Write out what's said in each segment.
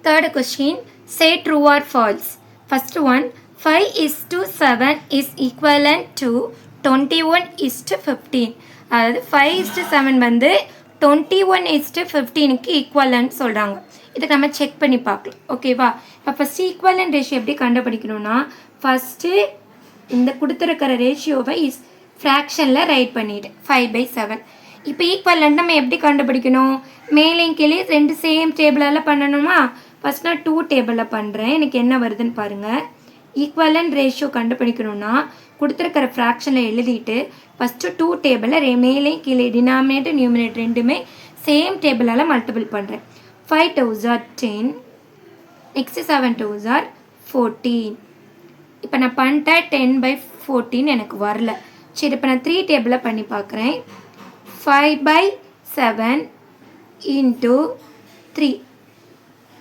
Third question, say true or false. First one, 5:7 is equivalent to 21:15. அதாவது 5:7 வந்து 21:15க்கு equivalent சொல்கிறாங்க. இதுக்கு நம்ம செக் பண்ணி பார்க்கலாம். ஓகேவா? இப்போ ஃபஸ்ட்டு ஈக்குவலன்ட் ரேஷியோ எப்படி கண்டுபிடிக்கணும்னா, ஃபஸ்ட்டு இந்த கொடுத்துருக்கிற ரேஷியோவை ஃப்ராக்ஷனில் ரைட் பண்ணிவிட்டு 5/7. இப்போ ஈக்குவலன்ட் நம்ம எப்படி கண்டுபிடிக்கணும்? மேலேயும் கீழே ரெண்டு சேம் டேபிளால் பண்ணணுமா? ஃபஸ்ட் நான் 2 டேபிளில் பண்ணுறேன். எனக்கு என்ன வருதுன்னு பாருங்கள். ஈக்குவலன்ட் ரேஷியோ கண்டுபிடிக்கணும்னா கொடுத்துருக்கிற ஃப்ராக்ஷனில் எழுதிட்டு ஃபஸ்ட்டு 2 டேபிளில் மேலேயும் கீழே டினாமினேட்டர் நியூமினேட்டர் ரெண்டுமே சேம் டேபிளால் மல்டிபிள் பண்ணுறேன். 5 2s are 10, next 7 2s are 14. இப்போ நான் பண்ணிட்டேன் 10/14 எனக்கு வரல. சரி, இப்போ நான் 3 டேபிளில் பண்ணி பார்க்குறேன். 5/7 into 3.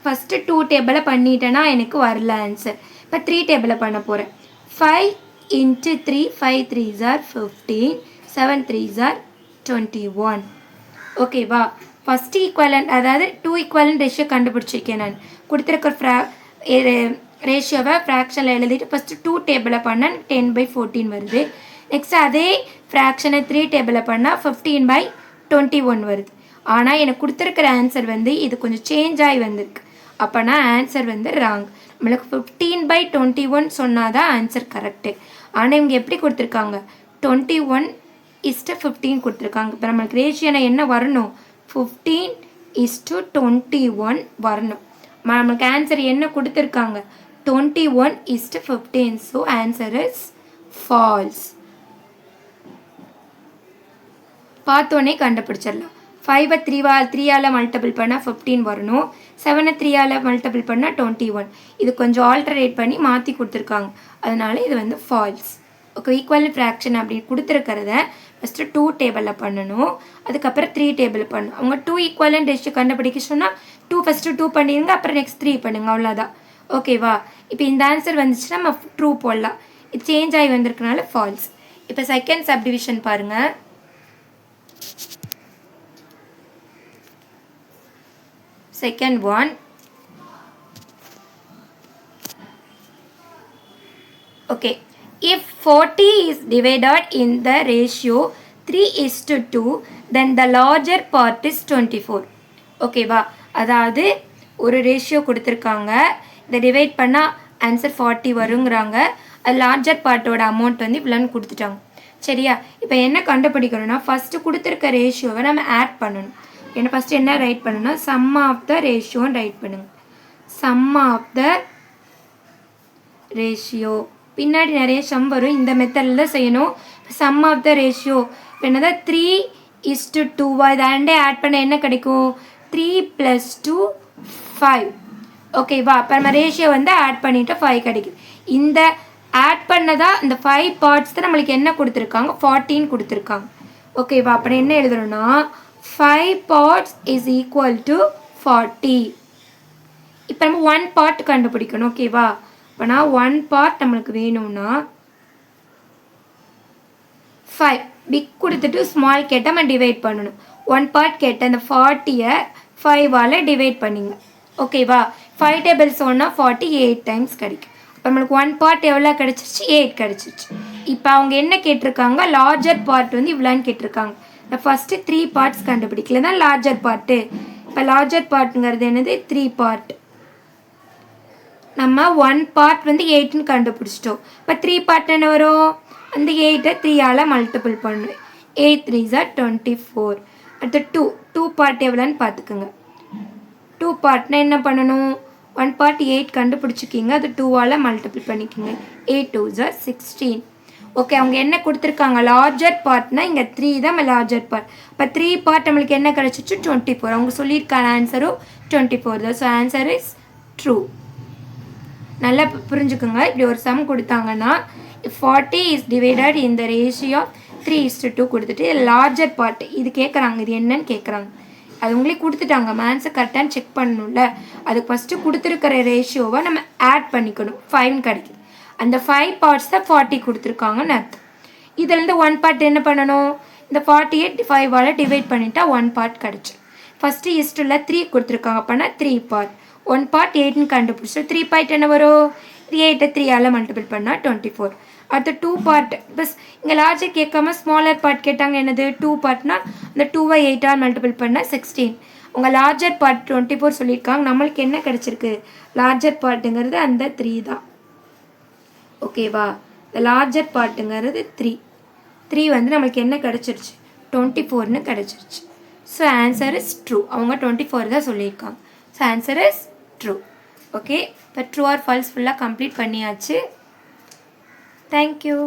ஃபஸ்ட்டு 2 டேபிளில் பண்ணிட்டேன்னா எனக்கு வரல ஆன்சர். இப்போ 3 டேபிளில் பண்ண போகிறேன். 5 into 3, 5 3s are 15, 7 3s are 21. ஓகேவா? ஃபஸ்ட்டு ஈக்குவலன்ட், அதாவது 2 ஈக்குவலன்ட் ரேஷியோ கண்டுபிடிச்சிருக்கேன். நான் கொடுத்துருக்க ரேஷியோவை ஃப்ராக்ஷனில் எழுதிட்டு ஃபஸ்ட்டு 2 டேபிளில் பண்ணால் 10/14 வருது. நெக்ஸ்ட்டு அதே ஃப்ராக்ஷனை 3 டேபிளில் பண்ணால் 15/21 வருது. ஆனால் எனக்கு கொடுத்துருக்கிற ஆன்சர் வந்து இது கொஞ்சம் சேஞ்ச் ஆகி வந்திருக்கு. அப்போனா ஆன்சர் வந்து ராங். நம்மளுக்கு 15/21 சொன்னால் தான் ஆன்சர் கரெக்டு. ஆனால் இவங்க எப்படி கொடுத்துருக்காங்க? 21:15 கொடுத்துருக்காங்க. இப்போ நம்மளுக்கு ரேஷியோனா என்ன வரணும்? 15:21 வரணும். நம்மளுக்கு ஆன்சர் என்ன கொடுத்துருக்காங்க? 21:15. So answer is false. பார்த்தோன்னே கண்டுபிடிச்சிடலாம். 5 3ஆல் மல்டிபிள் பண்ணால் 15 வரணும். 7 3ஆல் மல்டிபிள் பண்ணால் 21. இது கொஞ்சம் ஆல்டரேட் பண்ணி மாற்றி கொடுத்துருக்காங்க. அதனால இது வந்து ஃபால்ஸ். ஓகே, ஈக்குவல் ஃப்ராக்ஷன் அப்படி கொடுத்துருக்கிறத ஃபஸ்ட்டு 2 டேபிளில் பண்ணணும். அதுக்கப்புறம் 3 டேபிளில் பண்ணணும். அவங்க 2 ஈக்குவலன்ட் ரேஷியோ கண்டுபிடிக்க சொன்னால் 2 ஃபஸ்ட்டு 2 பண்ணிடுங்க, அப்புறம் நெக்ஸ்ட் 3 பண்ணுங்க, அவ்வளோதான். ஓகேவா? இப்போ இந்த ஆன்சர் வந்துச்சுன்னா நம்ம ட்ரூ போடலாம். இது சேஞ்ச் ஆகி வந்திருக்கனால ஃபால்ஸ். இப்போ செகண்ட் சப்டிவிஷன் பாருங்கள். Second one, okay, if 40 is divided in the ratio 3:2, then the larger part is 24. ஓகேவா? அதாவது ஒரு ரேஷியோ கொடுத்துருக்காங்க, இதை டிவைட் பண்ணால் ஆன்சர் 40 வருங்கிறாங்க. அது லார்ஜர் பார்ட்டோட அமௌண்ட் வந்து இவ்வளோன்னு கொடுத்துட்டாங்க. சரியா? இப்போ என்ன கண்டுபிடிக்கணும்னா ஃபஸ்ட்டு கொடுத்துருக்க ரேஷியோவை நம்ம ஆட் பண்ணணும். ஏன்னா ஃபஸ்ட்டு என்ன ரைட் பண்ணணும்னா சம் ஆஃப் த ரேஷியோன்னு ரைட் பண்ணுங்க. சம் ஆஃப் த ரேஷியோ பின்னாடி நிறைய சம் வரும். இந்த மெத்தடில் தான் செய்யணும். சம் ஆஃப் த ரேஷியோ என்னதான் 3:2 இது ரெண்டே ஆட் பண்ண என்ன கிடைக்கும்? 3 + 2 5. ஓகேவா? அப்போ நம்ம ரேஷியோ வந்து ஆட் பண்ணிவிட்டு 5 கிடைக்குது. இந்த ஆட் பண்ணதா இந்த 5 பார்ட்ஸ் தான் நம்மளுக்கு என்ன கொடுத்துருக்காங்க? 14 கொடுத்துருக்காங்க. ஓகேவா? அப்புறம் என்ன எழுதணும்னா 5 parts is equal to 40. இப்போ நம்ம 1 part கண்டுபிடிக்கணும். ஓகேவா? இப்போ நான் 1 part நம்மளுக்கு வேணும்னா 5 பிக் கொடுத்துட்டு ஸ்மால் கேட்டால் நம்ம டிவைட் பண்ணணும். 1 part கேட்ட அந்த 40யை 5ஆல் டிவைட் பண்ணிங்க. ஓகேவா? 5 டேபிள்ஸ் ஒன்னா 40 8 டைம்ஸ் கிடைக்கும். இப்போ நம்மளுக்கு 1 part எவ்வளோ கிடச்சிருச்சு? 8 கிடச்சிருச்சு. இப்போ அவங்க என்ன கேட்டிருக்காங்க? லார்ஜர் பார்ட் வந்து இவ்வளோன்னு கேட்டிருக்காங்க. நான் ஃபஸ்ட்டு 3 பார்ட்ஸ் கண்டுபிடிக்கல தான் லார்ஜர் பார்ட்டு. இப்போ லார்ஜர் பார்ட்டுங்கிறது என்னது? 3 பார்ட். நம்ம 1 பார்ட் வந்து 8ன்னு கண்டுபிடிச்சிட்டோம். இப்போ 3 பார்ட் என்ன வரும்? அந்த 8ஐ 3ஆல் மல்டிபிள் பண்ணுவேன். 8 3s are 24. அடுத்து 2 பார்ட் எவ்வளோன்னு பார்த்துக்குங்க. 2 பார்ட்னா என்ன பண்ணணும்? 1 பார்ட் 8 கண்டுபிடிச்சிக்கிங்க, அது 2ஆல் மல்டிபிள் பண்ணிக்கிங்க. 8 2s are 16. ஓகே, அவங்க என்ன கொடுத்துருக்காங்க? லார்ஜர் பார்ட்னா இங்கே 3 தான் லார்ஜர் பார்ட். இப்போ 3 பார்ட் நம்மளுக்கு என்ன கிடச்சிச்சு? 24. அவங்க சொல்லியிருக்காங்க ஆன்சரும் 24 தான். So answer is true. நல்லா புரிஞ்சுக்குங்க. இப்படி ஒரு சம் கொடுத்தாங்கன்னா 40 இஸ் டிவைடட் இந்த ரேஷியோ 3:2 கொடுத்துட்டு லார்ஜர் பார்ட் இது கேட்குறாங்க. இது என்னன்னு கேட்குறாங்க. அது உங்களே கொடுத்துட்டாங்க. ஆன்சர் கரெக்டானு செக் பண்ணணும்ல. அதுக்கு ஃபஸ்ட்டு கொடுத்துருக்கிற ரேஷியோவை நம்ம ஆட் பண்ணிக்கணும். 5 கிடைக்குது. அந்த 5 பார்ட்ஸ் தான் 40 கொடுத்துருக்காங்கன்னு அர்த்தம். இதுலேருந்து 1 பார்ட் என்ன பண்ணணும்? இந்த 40யை 5ஆல் டிவைட் பண்ணிட்டா 1 பார்ட் கிடச்சி. ஃபஸ்ட்டு இஸ்டில் 3 கொடுத்துருக்காங்க. அப்போனா 3 பார்ட். 1 part 8ன்னு கண்டுபிடிச்சிட்டோம். 3 part என்ன வரும்? 8 3ஆல் மல்டிபிள் பண்ணால் 24. அடுத்து 2 part பஸ் இங்கே லார்ஜர் கேட்காம ஸ்மாலர் பார்ட் கேட்டாங்க. என்னது 2 பார்ட்னா அந்த 2வை 8ஆல் மல்டிபிள் பண்ணால் 16. உங்கள் லார்ஜர் பார்ட் 24 சொல்லியிருக்காங்க. நம்மளுக்கு என்ன கிடச்சிருக்கு? லார்ஜர் பார்ட்டுங்கிறது அந்த 3 தான். ஓகேவா? இந்த லார்ஜர் பார்ட்டுங்கிறது 3 வந்து நம்மளுக்கு என்ன கிடச்சிருச்சு? 24ன்னு கிடச்சிருச்சு. So answer is true. அவங்க 24 தான் சொல்லியிருக்காங்க. So answer is true. Okay, இப்போ ட்ரூ ஆர் ஃபால்ஸ் ஃபுல்லாக கம்ப்ளீட் பண்ணியாச்சு. தேங்க்யூ.